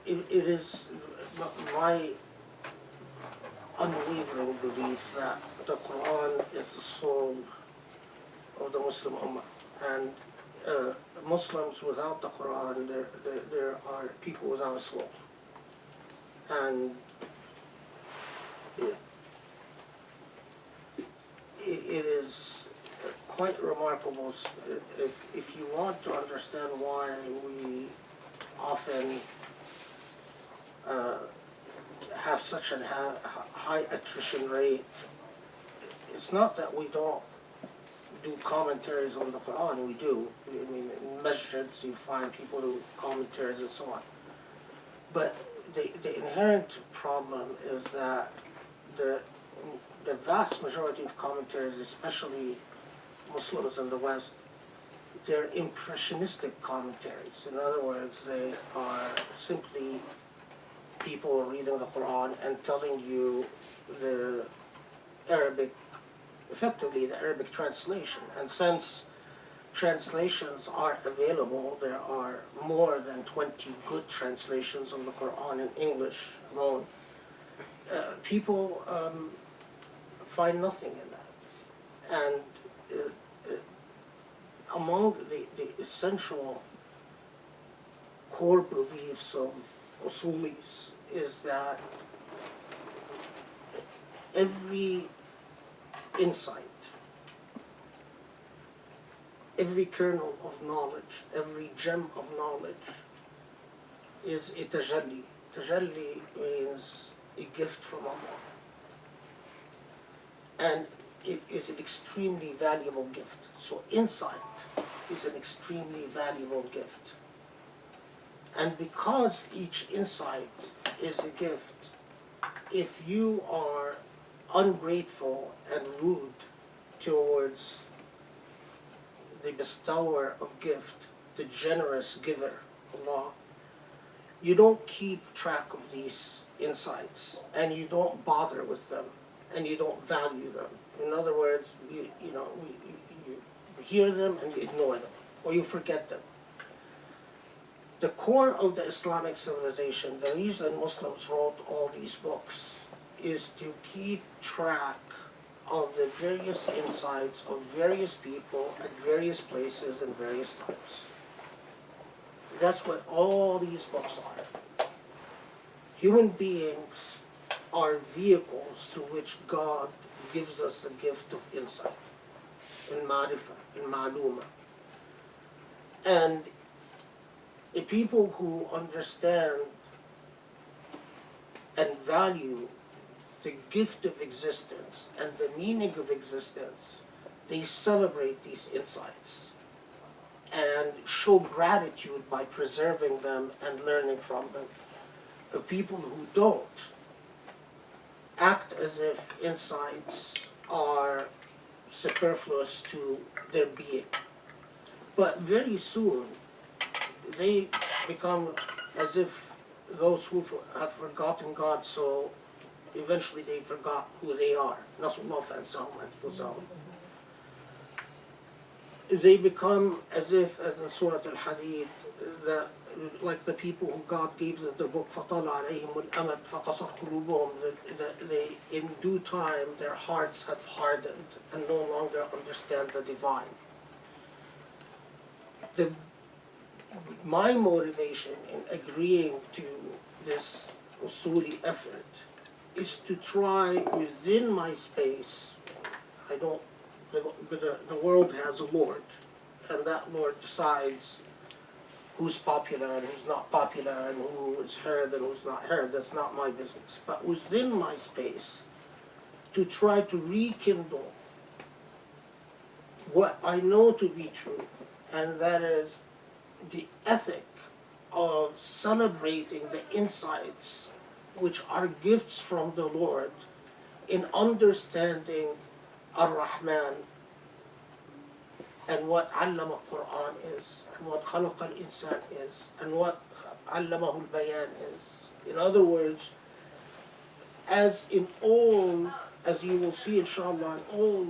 it is my unwavering belief that the Quran is the soul of the Muslim Ummah. And Muslims without the Quran, there are people without a soul. And it is quite remarkable. If you want to understand why we often have such a high attrition rate, it's not that we don't do commentaries on the Quran. We do. I mean, in masjids you find people do commentaries and so on. But the inherent problem is that the vast majority of commentaries, especially Muslims in the West, they're impressionistic commentaries. In other words, they are simply people reading the Quran and telling you the Arabic, effectively the Arabic translation. And since translations are available, there are more than 20 good translations of the Quran in English alone, people find nothing in that. And among the essential core beliefs of Usulis is that every insight, every kernel of knowledge, every gem of knowledge is a tajalli. Tajalli means a gift from Allah. And it is an extremely valuable gift. So insight is an extremely valuable gift. And because each insight is a gift, if you are ungrateful and rude towards the bestower of gift, the generous giver, Allah, you don't keep track of these insights, and you don't bother with them, and you don't value them. In other words, you hear them and you ignore them, or you forget them. The core of the Islamic civilization, the reason Muslims wrote all these books, is to keep track of the various insights of various people at various places and various times. That's what all these books are. Human beings are vehicles through which God gives us the gift of insight, in ma'rifah, in ma'luma. And the people who understand and value the gift of existence and the meaning of existence, they celebrate these insights and show gratitude by preserving them and learning from them. The people who don't act as if insights are superfluous to their being. But very soon, they become as if those who have forgotten God, so eventually they forgot who they are. They become as if, as in Surah Al-Hadid, that like the people who God gave them the book, فَطَلَ عَلَيْهِمُ الْأَمَدْ فَقَصَتْ قُلُوبُهُم, that they, in due time, their hearts have hardened and no longer understand the divine. My motivation in agreeing to this Usuli effort is to try within my space. The world has a Lord, and that Lord decides who's popular and who's not popular and who is heard and who's not heard. That's not my business. But within my space, to try to rekindle what I know to be true, and that is the ethic of celebrating the insights which are gifts from the Lord in understanding Ar-Rahman and what Allama Quran is, and what Halaqa al-Insan is, and what Allamahu al-Bayan is. In other words, as in all, as you will see inshallah, in all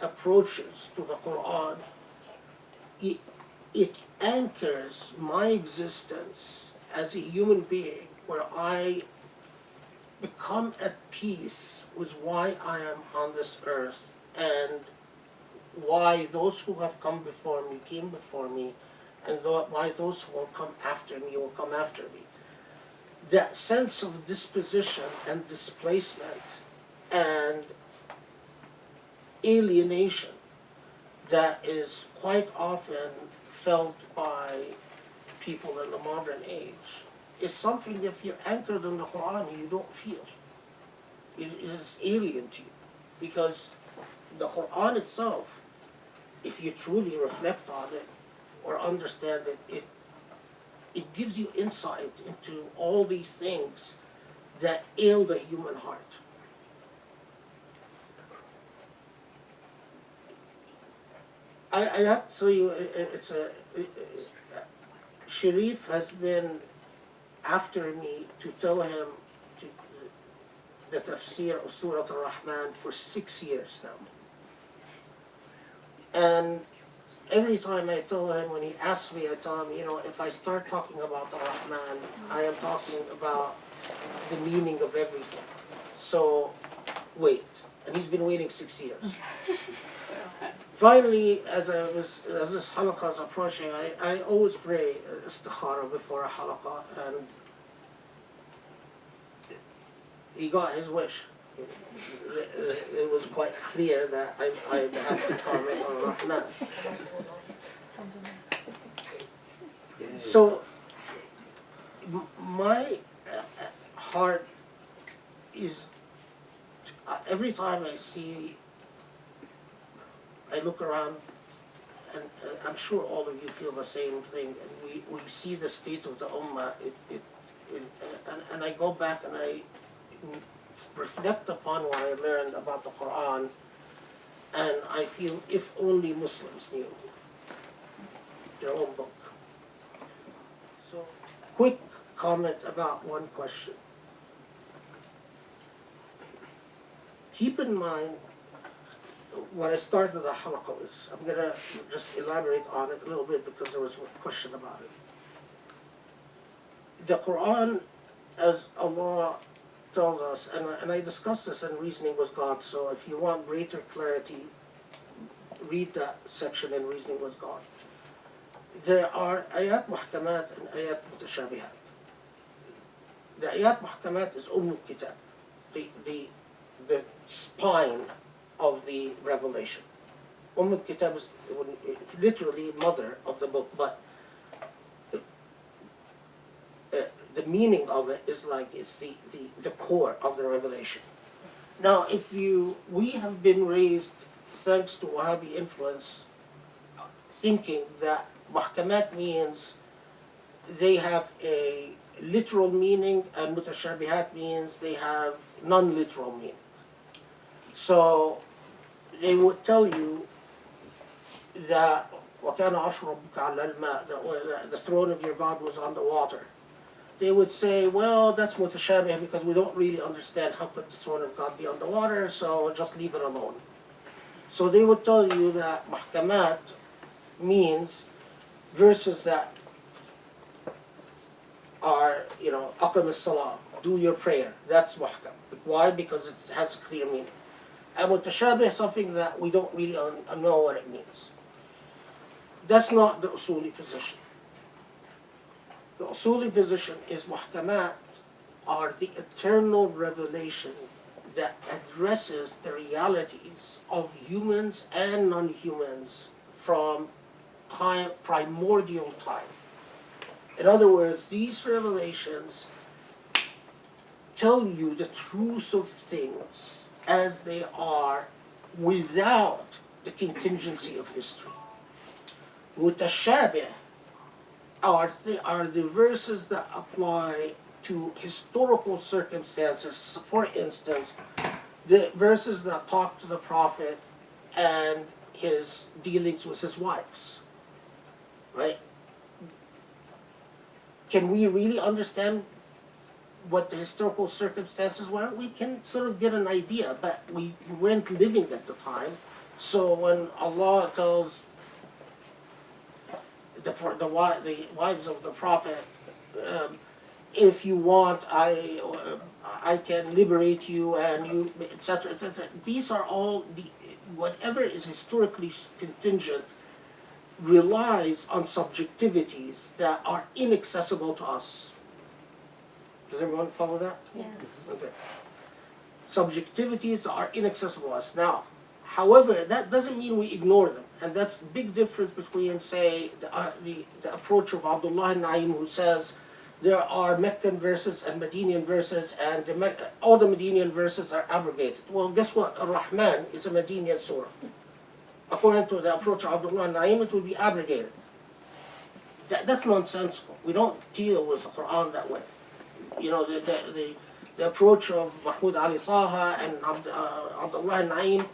approaches to the Quran, it anchors my existence as a human being where I become at peace with why I am on this earth and why those who have come before me came before me, and why those who will come after me will come after me. That sense of disposition and displacement and alienation that is quite often felt by people in the modern age is something, if you're anchored in the Quran, you don't feel. It is alien to you. Because the Quran itself, if you truly reflect on it or understand it, it gives you insight into all these things that ail the human heart. I have to tell you, Sharif has been after me to tell him the tafsir of Surah Rahman for 6 years now. And every time I tell him, when he asks me, I tell him, if I start talking about the Rahman, I am talking about the meaning of everything. So wait. And he's been waiting 6 years. Finally, as this Halaqa is approaching, I always pray istikhara before a Halaqa, and he got his wish. It was quite clear that I have to comment on Rahman. So my heart is, every time I look around, and I'm sure all of you feel the same thing, and we see the state of the Ummah, and I go back and I reflect upon what I learned about the Quran, and I feel if only Muslims knew their own book. So, quick comment about one question. Keep in mind what I started the Halaqa with. I'm going to just elaborate on it a little bit because there was a question about it. The Quran, as Allah tells us, and I discussed this in Reasoning with God, so if you want greater clarity, read that section in Reasoning with God. There are ayat muhkamat and ayat mutashabihat. The ayat muhkamat is Kitab, the spine of the revelation. Kitab is literally mother of the book, but the meaning of it is like it's the core of the revelation. Now, we have been raised, thanks to Wahhabi influence, thinking that muhkamat means they have a literal meaning and mutashabihat means they have non-literal meaning. So they would tell you that وَكَانَ عَرْشُ رَبُّكَ عَلَى الْمَاءِ, the throne of your God was on the water. They would say, well, that's mutashabih because we don't really understand how could the throne of God be on the water, so just leave it alone. So they would tell you that muhkamat means verses that are, aqim as-salah, do your prayer. That's muhkam. Why? Because it has a clear meaning. And mutashabih is something that we don't really know what it means. That's not the Usuli position. The Usuli position is muhkamat are the eternal revelation that addresses the realities of humans and non-humans from time, primordial time. In other words, these revelations tell you the truth of things as they are without the contingency of history. Mutashabih are the verses that apply to historical circumstances. For instance, the verses that talk to the Prophet and his dealings with his wives, right? Can we really understand what the historical circumstances were? We can sort of get an idea, but we weren't living at the time. So when Allah tells the wives of the Prophet, if you want, I can liberate you, and you, etc., etc. These are all whatever is historically contingent relies on subjectivities that are inaccessible to us. Does everyone follow that? Yes. Okay. Subjectivities are inaccessible to us. Now, however, that doesn't mean we ignore them. And that's the big difference between, say, the approach of Abdullah Naim, who says there are Meccan verses and Medinian verses, and all the Medinian verses are abrogated. Well, guess what? Rahman is a Medinian surah. According to the approach of Abdullah Naim, it will be abrogated. That's nonsensical. We don't deal with the Quran that way. You know, the approach of Mahmoud Ali Taha and Abdullah Naim,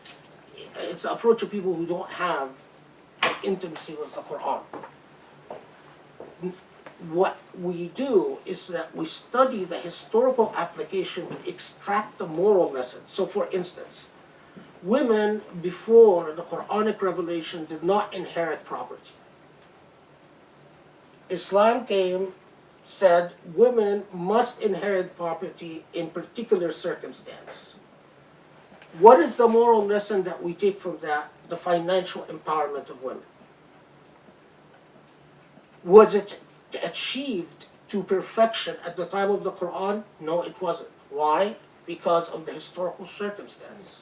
it's the approach of people who don't have an intimacy with the Quran. What we do is that we study the historical application to extract the moral lesson. So for instance, women before the Quranic revelation did not inherit property. Islam came, said women must inherit property in particular circumstance. What is the moral lesson that we take from that? The financial empowerment of women. Was it achieved to perfection at the time of the Quran? No, it wasn't. Why? Because of the historical circumstance.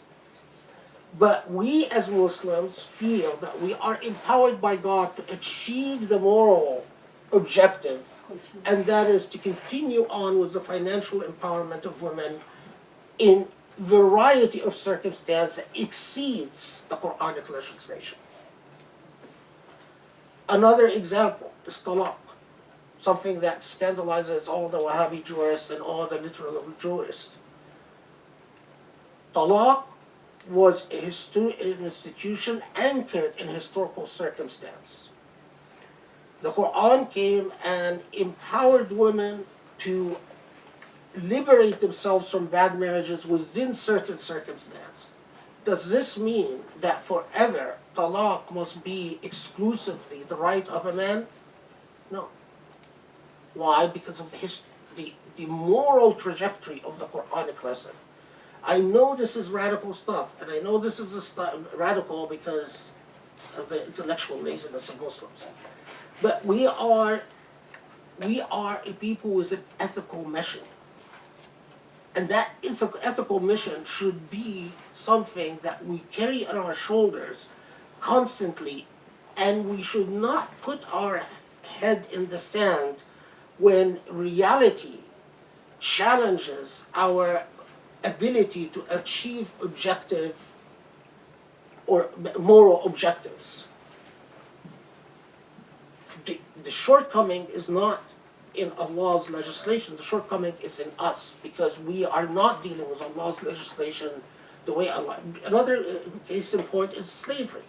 But we as Muslims feel that we are empowered by God to achieve the moral objective, and that is to continue on with the financial empowerment of women in variety of circumstance that exceeds the Quranic legislation. Another example is talaq, something that scandalizes all the Wahhabi jurists and all the literal jurists. Talaq was an institution anchored in historical circumstance. The Quran came and empowered women to liberate themselves from bad marriages within certain circumstances. Does this mean that forever talaq must be exclusively the right of a man? No. Why? Because of the moral trajectory of the Quranic lesson. I know this is radical stuff, and I know this is radical because of the intellectual laziness of Muslims. But we are a people with an ethical mission. And that ethical mission should be something that we carry on our shoulders constantly, and we should not put our head in the sand when reality challenges our ability to achieve objective or moral objectives. The shortcoming is not in Allah's legislation, the shortcoming is in us, because we are not dealing with Allah's legislation the way Allah. Another case in point is slavery.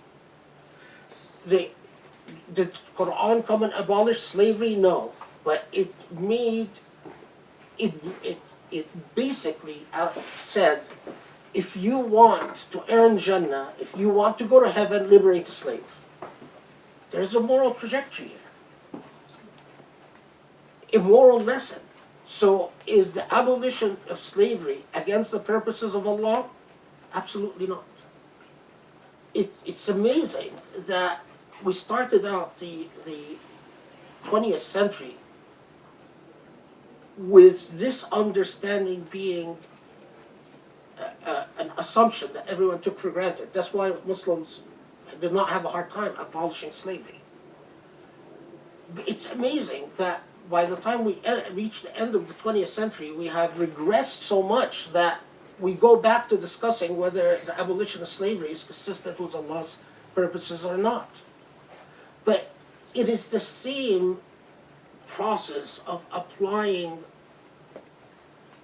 Did Quran come and abolish slavery? No, but it basically said, if you want to earn Jannah, if you want to go to heaven, liberate a slave. There's a moral trajectory here. A moral lesson. So is the abolition of slavery against the purposes of Allah? Absolutely not. It's amazing that we started out the 20th century with this understanding being an assumption that everyone took for granted. That's why Muslims did not have a hard time abolishing slavery. It's amazing that by the time we reach the end of the 20th century, we have regressed so much that we go back to discussing whether the abolition of slavery is consistent with Allah's purposes or not. But it is the same process of applying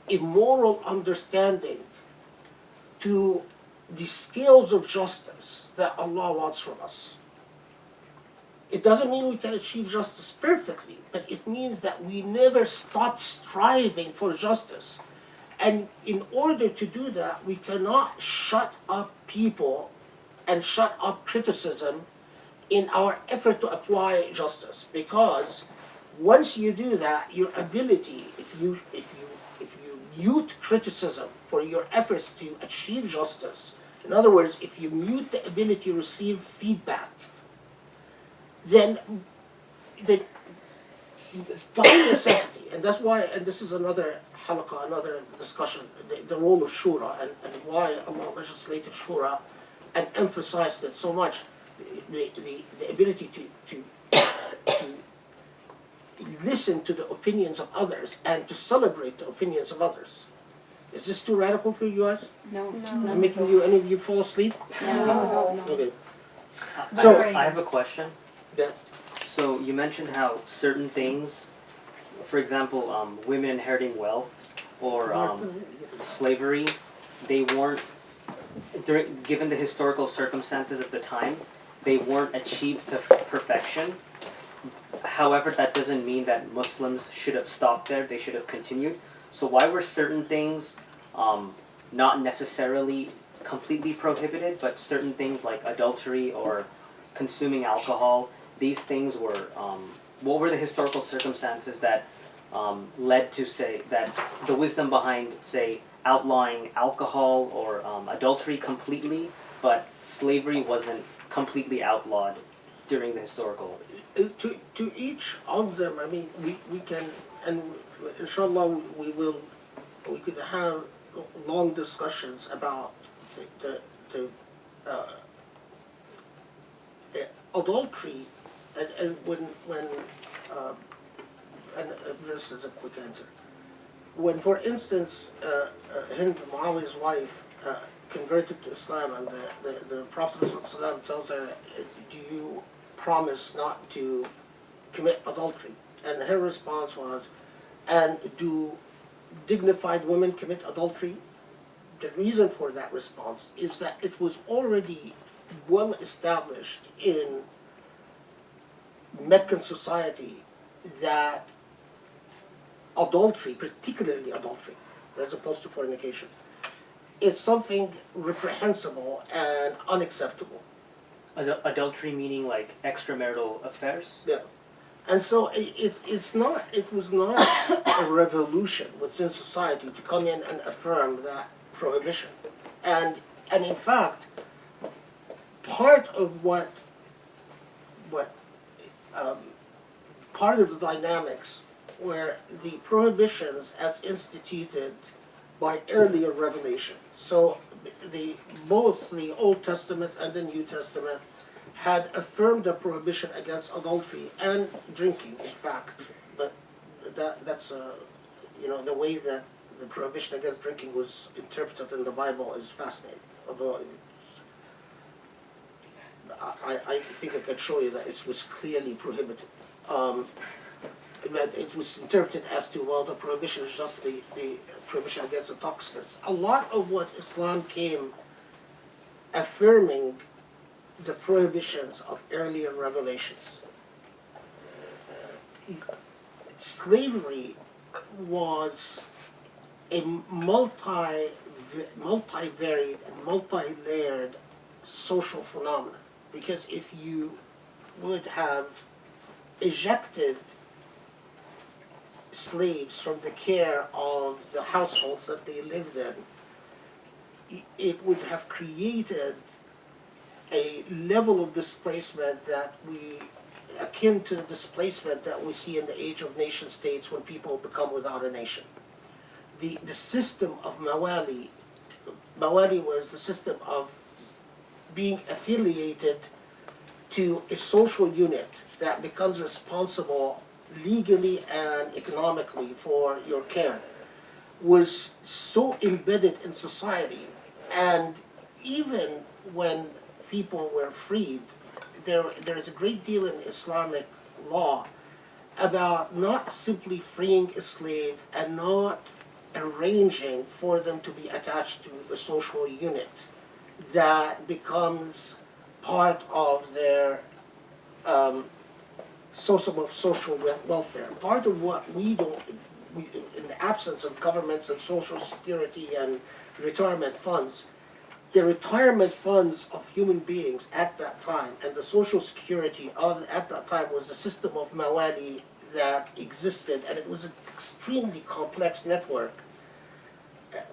a moral understanding to the scales of justice that Allah wants from us. It doesn't mean we can achieve justice perfectly, but it means that we never stop striving for justice. And in order to do that, we cannot shut up people and shut up criticism in our effort to apply justice, because Once you do that, your ability, if you mute criticism for your efforts to achieve justice, in other words, if you mute the ability to receive feedback, then by necessity, and that's why, and this is another halaqa, another discussion, the role of shura, and why Allah legislated shura and emphasized it so much, the ability to listen to the opinions of others and to celebrate the opinions of others. Is this too radical for you guys? No. Is it making any of you fall asleep? No. Okay. So I have a question. Yeah. So you mentioned how certain things, for example, women inheriting wealth or slavery, they weren't, given the historical circumstances at the time, they weren't achieved to perfection. However, that doesn't mean that Muslims should have stopped there. They should have continued. So why were certain things not necessarily completely prohibited, but certain things like adultery or consuming alcohol, these things were, what were the historical circumstances that led to, say, that the wisdom behind, say, outlawing alcohol or adultery completely, but slavery wasn't completely outlawed during the historical? To each of them, I mean, we can, and inshallah we could have long discussions about the adultery, and this is a quick answer. When, for instance, Hind, Muawiyah's wife, converted to Islam, and the Prophet ﷺ tells her, do you promise not to commit adultery? And her response was, and do dignified women commit adultery? The reason for that response is that it was already well established in Meccan society that adultery, particularly adultery, as opposed to fornication, it's something reprehensible and unacceptable. Adultery meaning like extramarital affairs? Yeah. And so it was not a revolution within society to come in and affirm that prohibition. And in fact, part of part of the dynamics were the prohibitions as instituted by earlier revelation. So both the Old Testament and the New Testament had affirmed the prohibition against adultery and drinking, in fact. But that's the way that the prohibition against drinking was interpreted in the Bible is fascinating. Although I think I can show you that it was clearly prohibited. But it was interpreted as to, well, the prohibition is just the prohibition against intoxicants. A lot of what Islam came affirming the prohibitions of earlier revelations. Slavery was a multi-varied and multi-layered social phenomenon, because if you would have ejected slaves from the care of the households that they lived in, it would have created a level of displacement that akin to the displacement that we see in the age of nation states when people become without a nation. The system of Mawali was the system of being affiliated to a social unit that becomes responsible legally and economically for your care, was so embedded in society. And even when people were freed, there's a great deal in Islamic law about not simply freeing a slave and not arranging for them to be attached to a social unit that becomes part of their system of social welfare. Part of what we in the absence of governments and social security and retirement funds, the retirement funds of human beings at that time and the social security at that time was a system of mawali that existed, and it was an extremely complex network,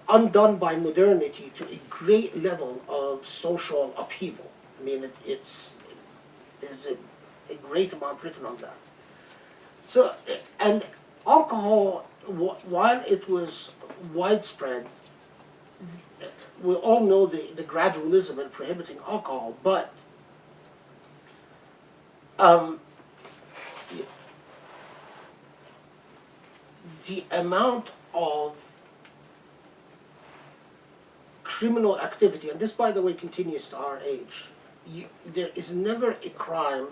undone by modernity to a great level of social upheaval. I mean, there's a great amount written on that. So, and alcohol, while it was widespread, we all know the gradualism in prohibiting alcohol, but the amount of criminal activity, and this, by the way, continues to our age, there is never a crime,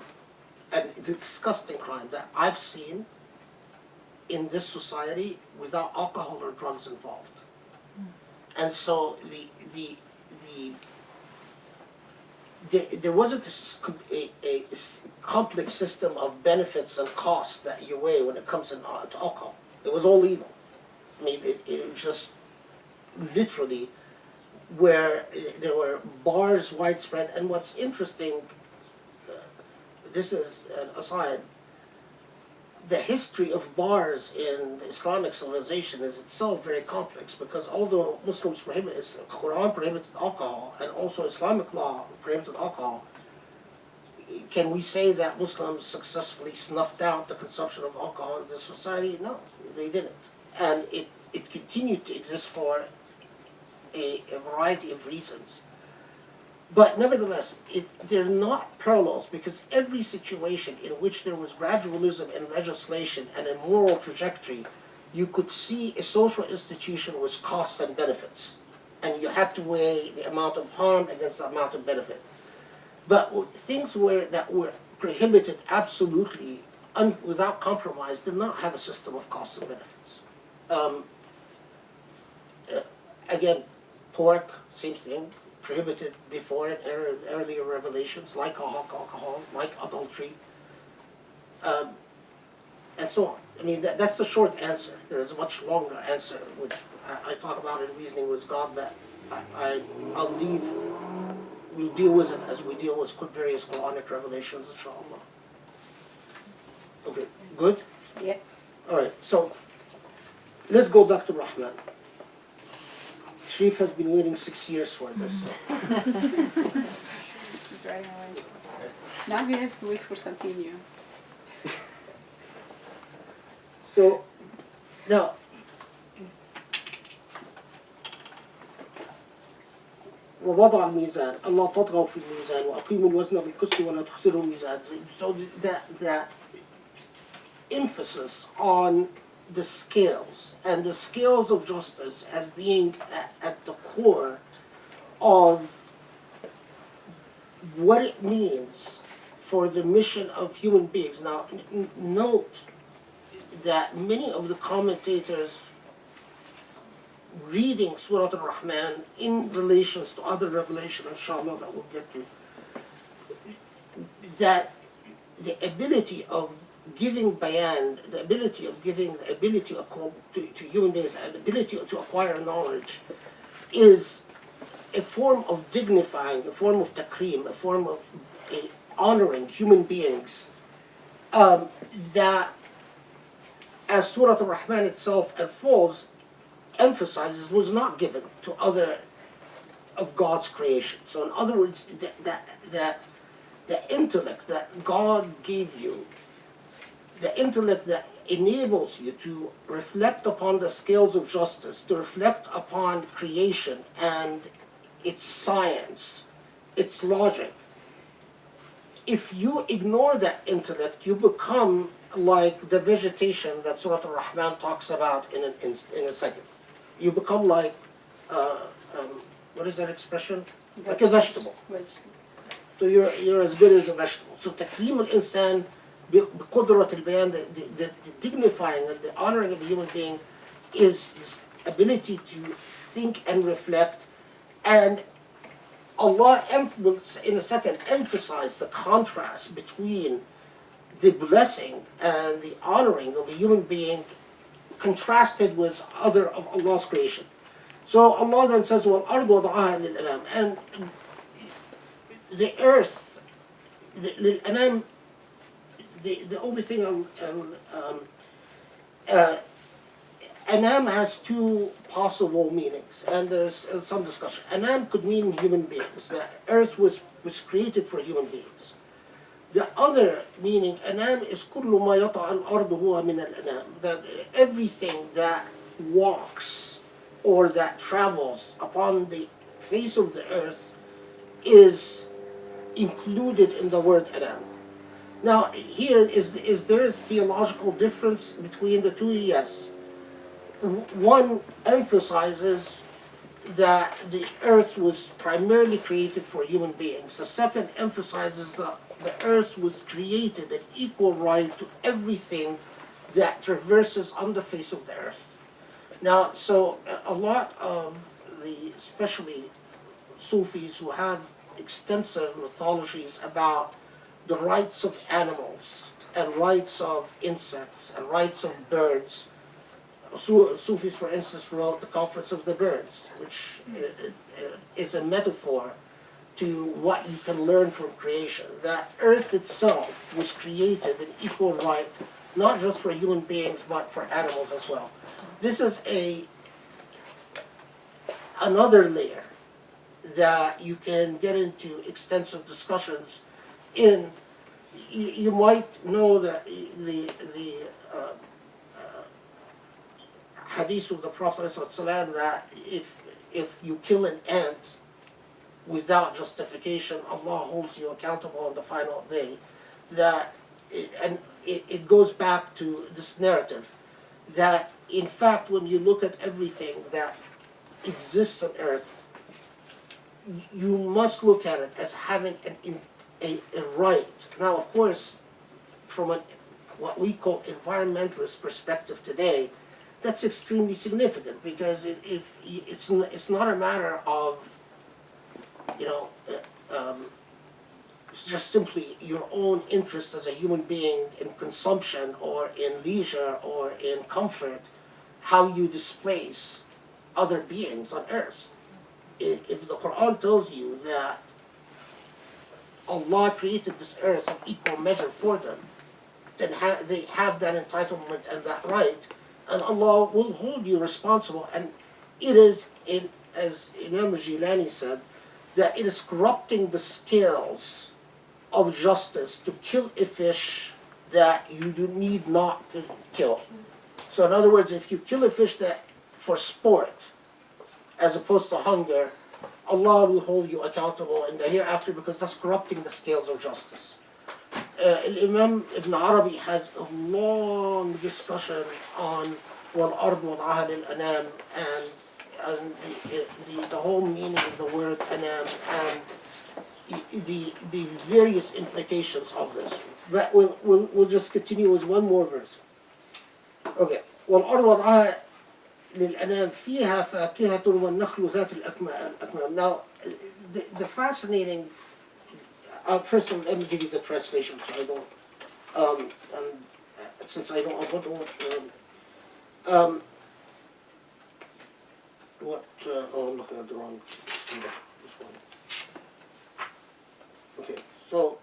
and it's a disgusting crime, that I've seen in this society without alcohol or drugs involved. And so there wasn't a complex system of benefits and costs that you weigh when it comes to alcohol. It was all evil. I mean, it was just literally where there were bars widespread. And what's interesting, this is an aside, the history of bars in the Islamic civilization is itself very complex, because although Muslims Quran prohibited alcohol and also Islamic law prohibited alcohol, can we say that Muslims successfully snuffed out the consumption of alcohol in this society? No, they didn't. And it continued to exist for a variety of reasons. But nevertheless, they're not parallels, because every situation in which there was gradualism in legislation and a moral trajectory, you could see a social institution with costs and benefits. And you had to weigh the amount of harm against the amount of benefit. But things that were prohibited absolutely, without compromise, did not have a system of costs and benefits. Again, pork, same thing, prohibited before in earlier revelations, like alcohol, like adultery, and so on. I mean, that's the short answer. There is a much longer answer, which I talk about in Reasoning with God, that I'll leave. We'll deal with it as we deal with various Quranic revelations, inshallah. Okay, good? Yeah. All right, so let's go back to Rahman. Sharif has been waiting 6 years for this. So. He's right away. Now he has to wait for something new. So, now, ووضع الميزان الله تطغوا في الميزان وأقيموا الوزن بالقسط ولا تخسروا الميزان. So that emphasis on the scales, and the scales of justice as being at the core of what it means for the mission of human beings. Now, note that many of the commentators reading Surah Al-Rahman in relations to other revelation, inshallah, that we'll get to, that the ability of giving bayan, the ability to human beings, the ability to acquire knowledge, is a form of dignifying, a form of takrim, a form of honoring human beings, that, as Surah Al-Rahman itself unfolds, emphasizes was not given to other of God's creation. So in other words, that the intellect that God gave you, the intellect that enables you to reflect upon the scales of justice, to reflect upon creation and its science, its logic. If you ignore that intellect, you become like the vegetation that Surah Al-Rahman talks about in a second. You become like, what is that expression? Like a vegetable. So you're as good as a vegetable. So takrim al-insan, بقدرة البيان, the dignifying and the honoring of a human being is this ability to think and reflect. And Allah will, in a second, emphasize the contrast between the blessing and the honoring of a human being contrasted with other of Allah's creation. So Allah then says, وَالْأَرْضُ وَضَعَهَا لِلْأَنَامِ, and the earth, لِلْأَنَامِ, the only thing Anam has two possible meanings, and there's some discussion. Anam could mean human beings. The earth was created for human beings. The other meaning, Anam, is كل ما يطأ الأرض هو من الأنام. That everything that walks or that travels upon the face of the earth is included in the word Anam. Now, here, is there a theological difference between the two? Yes. One emphasizes that the earth was primarily created for human beings. The second emphasizes that the earth was created an equal right to everything that traverses on the face of the earth. Now, so a lot of the, especially Sufis who have extensive mythologies about the rights of animals and rights of insects and rights of birds. Sufis, for instance, wrote The Conference of the Birds, which is a metaphor to what you can learn from creation. That earth itself was created in equal right, not just for human beings, but for animals as well. This is another layer that you can get into extensive discussions in. You might know that the hadith of the Prophet ﷺ that if you kill an ant without justification, Allah holds you accountable on the final day. It goes back to this narrative that, in fact, when you look at everything that exists on earth, you must look at it as having a right. Now, of course, from what we call environmentalist perspective today, that's extremely significant, because if it's not a matter of, just simply your own interest as a human being in consumption or in leisure or in comfort, how you displace other beings on earth. If the Quran tells you that Allah created this earth in equal measure for them, then they have that entitlement and that right, and Allah will hold you responsible. And it is, as Imam Jilani said, that it is corrupting the scales of justice to kill a fish that you do need not to kill. So in other words, if you kill a fish that for sport, as opposed to hunger, Allah will hold you accountable in the hereafter, because that's corrupting the scales of justice. Imam Ibn Arabi has a long discussion on وَالْأَرْضُ وَضْعَهَا لِلْأَنَامِ and the whole meaning of the word anam and the various implications of this. But we'll just continue with one more verse. Okay. وَالْأَرْضُ وَضْعَهَا للأنام فيها فاكهة والنخل ذات الأكمام. Now, the fascinating. First, let me give you the translation, so I don't. Since I don't. I'm looking at the wrong surah. This one. Okay, so.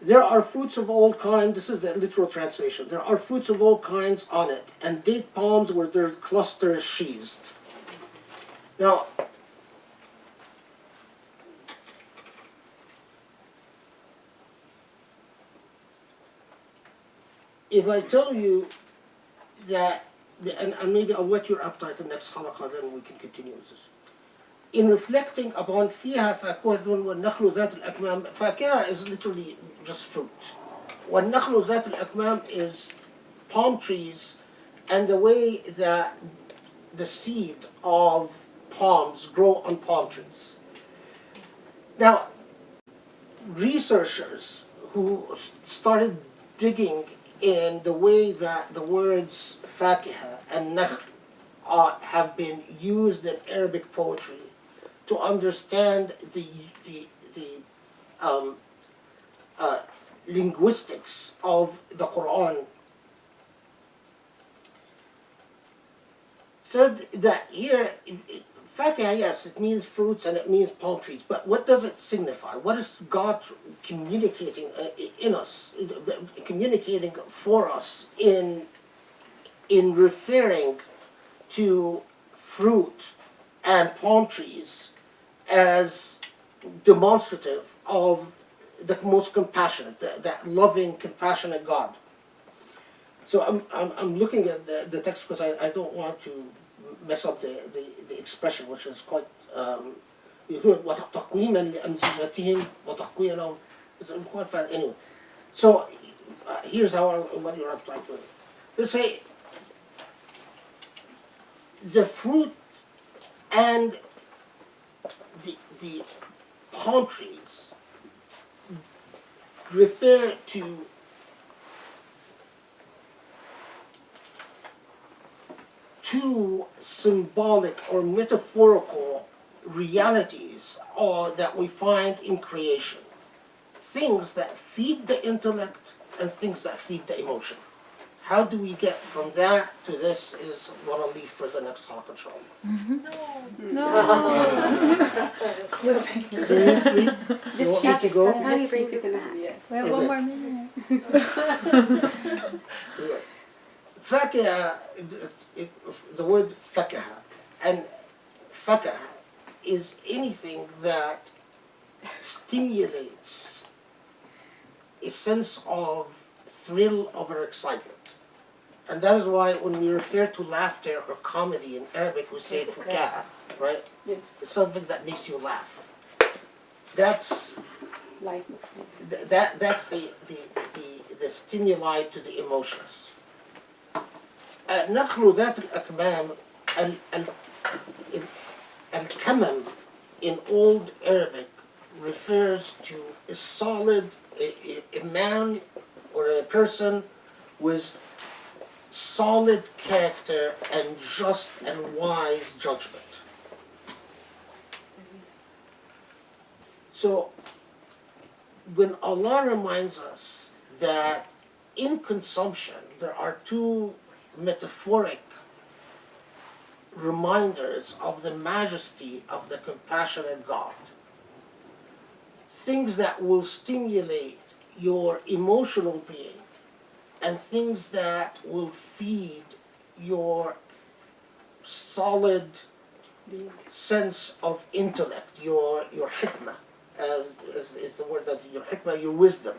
There are fruits of all kinds, this is the literal translation. There are fruits of all kinds on it, and date palms where their clusters sheathed. Now, if I tell you that, and maybe I'll whet your appetite the next halaqa, then we can continue with this. In reflecting upon فيها فاكهة والنخل ذات الأكمام, فاكهة is literally just fruit. والنخل ذات الأكمام is palm trees, and the way that the seed of palms grow on palm trees. Now, researchers who started digging in the way that the words فاكهة and nakhl have been used in Arabic poetry to understand the linguistics of the Quran, said that here Fakih, yes, it means fruits and it means palm trees, but what does it signify? What is God communicating in us, communicating for us in referring to fruit and palm trees as demonstrative of the most compassionate, that loving, compassionate God? So I'm looking at the text because I don't want to mess up the expression, which is quite وتقويما لأمزجتهم وتقويا لهم. It's quite fun. Anyway, so here's what you're applying to it. Let's say the fruit and the palm trees refer to two symbolic or metaphorical realities that we find in creation. Things that feed the intellect and things that feed the emotion. How do we get from that to this is what I'll leave for the next Halaqa, inshallah. No. Seriously? You want me to go? That's how he brings us back. Yes. We have one more minute. Yeah. Fakih, the word fakih, and fakih is anything that stimulates a sense of thrill or excitement. And that is why when we refer to laughter or comedy in Arabic, we say fukaha, right? Yes. It's something that makes you laugh. That's Like that's the stimuli to the emotions. نخل ذات الأكمام الكمم in Old Arabic refers to a solid, a man or a person with solid character and just and wise judgment. So when Allah reminds us that in consumption there are two metaphoric reminders of the majesty of the compassionate God, things that will stimulate your emotional being and things that will feed your solid sense of intellect, your hikmah, is the word that your hikmah, your wisdom.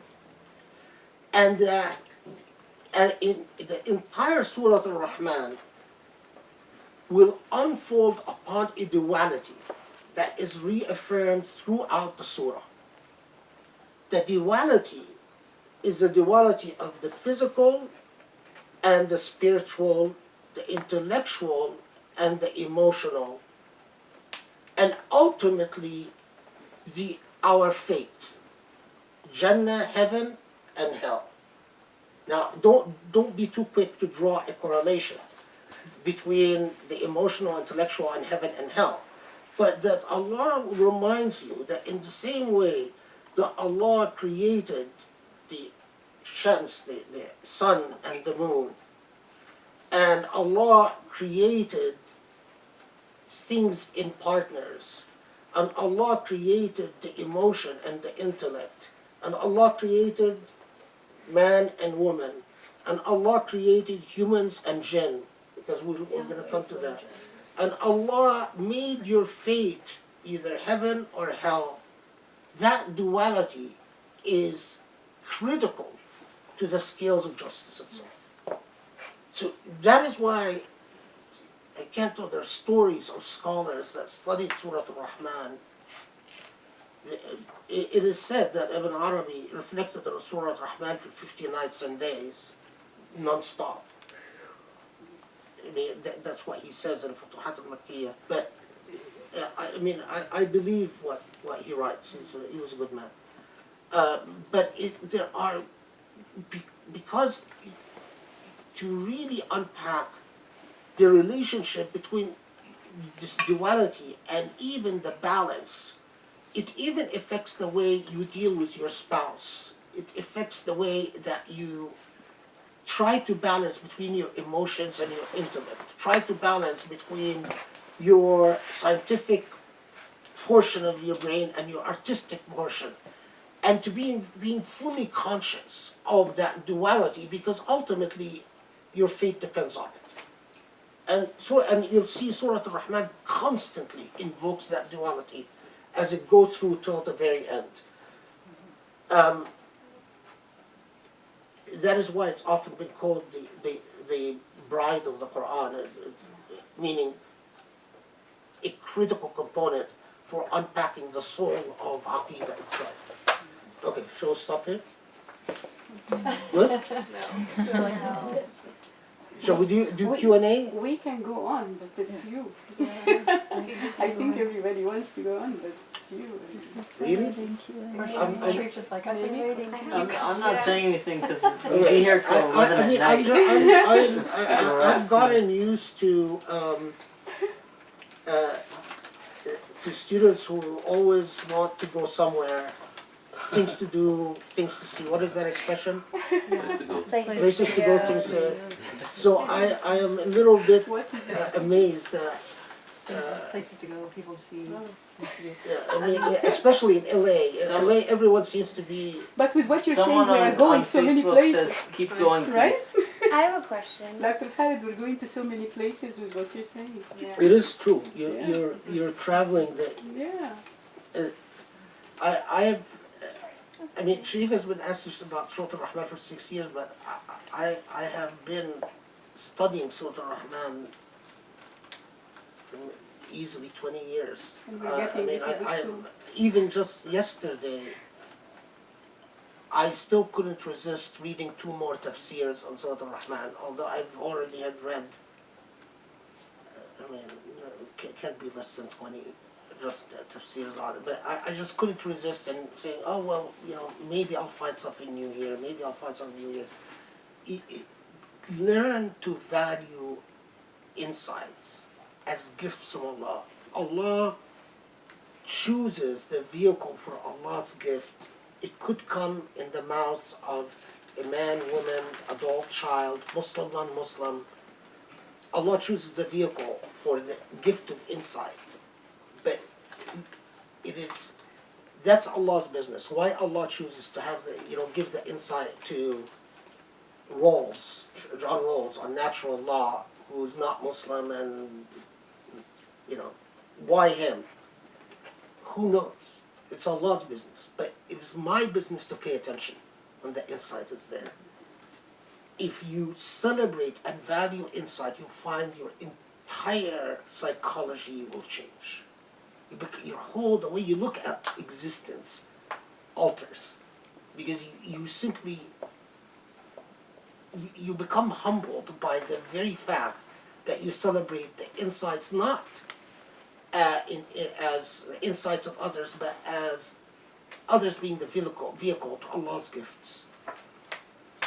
And in the entire Surah Al-Rahman will unfold upon a duality that is reaffirmed throughout the surah. The duality is the duality of the physical and the spiritual, the intellectual and the emotional, and ultimately our fate, Jannah, heaven, and hell. Now, don't be too quick to draw a correlation between the emotional, intellectual, and heaven and hell, but that Allah reminds you that in the same way that Allah created the shams, the sun and the moon, and Allah created things in partners, and Allah created the emotion and the intellect, and Allah created man and woman, and Allah created humans and jinn, because we're going to come to that. And Allah made your fate either heaven or hell. That duality is critical to the scales of justice itself. So that is why I can't tell, there are stories of scholars that studied Surah Al-Rahman. It is said that Ibn Arabi reflected on Surah Al-Rahman for 50 nights and days, non-stop. I mean, that's what he says in Futuhat al-Makkiyah. But I believe what he writes. He was a good man. But there are, because to really unpack the relationship between this duality and even the balance, it even affects the way you deal with your spouse. It affects the way that you try to balance between your emotions and your intellect. Try to balance between your scientific portion of your brain and your artistic portion, and to being fully conscious of that duality, because ultimately your fate depends on it. And you'll see Surah Rahman constantly invokes that duality as it goes through till the very end. That is why it's often been called the bride of the Quran, meaning a critical component for unpacking the soul of Aqidah itself. Okay, shall we stop here? Good? No. Shall we do Q&A? We can go on, but it's you. I think everybody wants to go on, but it's you. Really? I'm sure just like I've been waiting. I'm not saying anything because we'll be here till 11 I mean, at night. I've gotten used to students who always want to go somewhere, things to do, things to see. What is that expression? Places to go, things to. So I am a little bit amazed that. Places to go, people to see. Yeah, I mean, especially in LA. In LA, everyone seems to be. But with what you're Someone saying, we are on going so many Facebook places. says, keep going, please. Right? I have a question. Dr. Khalid, we're going to so many places with what you're saying. It is true. Yeah. You're traveling. Yeah. I mean, Sharif has been asking about Surah Al-Rahman for 6 years, but I have been studying Surah Al-Rahman easily 20 years. And we're getting into the I school. even just yesterday, I still couldn't resist reading 2 more tafsirs on Surah Al-Rahman, although I've already had read, can't be less than 20 just tafsirs on it, but I just couldn't resist and saying, oh well, maybe I'll find something new here, maybe I'll find something new here. Learn to value insights as gifts from Allah. Allah chooses the vehicle for Allah's gift. It could come in the mouth of a man, woman, adult, child, Muslim, non-Muslim. Allah chooses the vehicle for the gift of insight. But that's Allah's business. Why Allah chooses to have give the insight to John Rawls on natural law, who's not Muslim, and why him? Who knows? It's Allah's business. But it is my business to pay attention when the insight is there. If you celebrate and value insight, you'll find your entire psychology will change. The way you look at existence alters, because you simply you become humbled by the very fact that you celebrate the insights not as insights of others, but as others being the vehicle to Allah's gifts.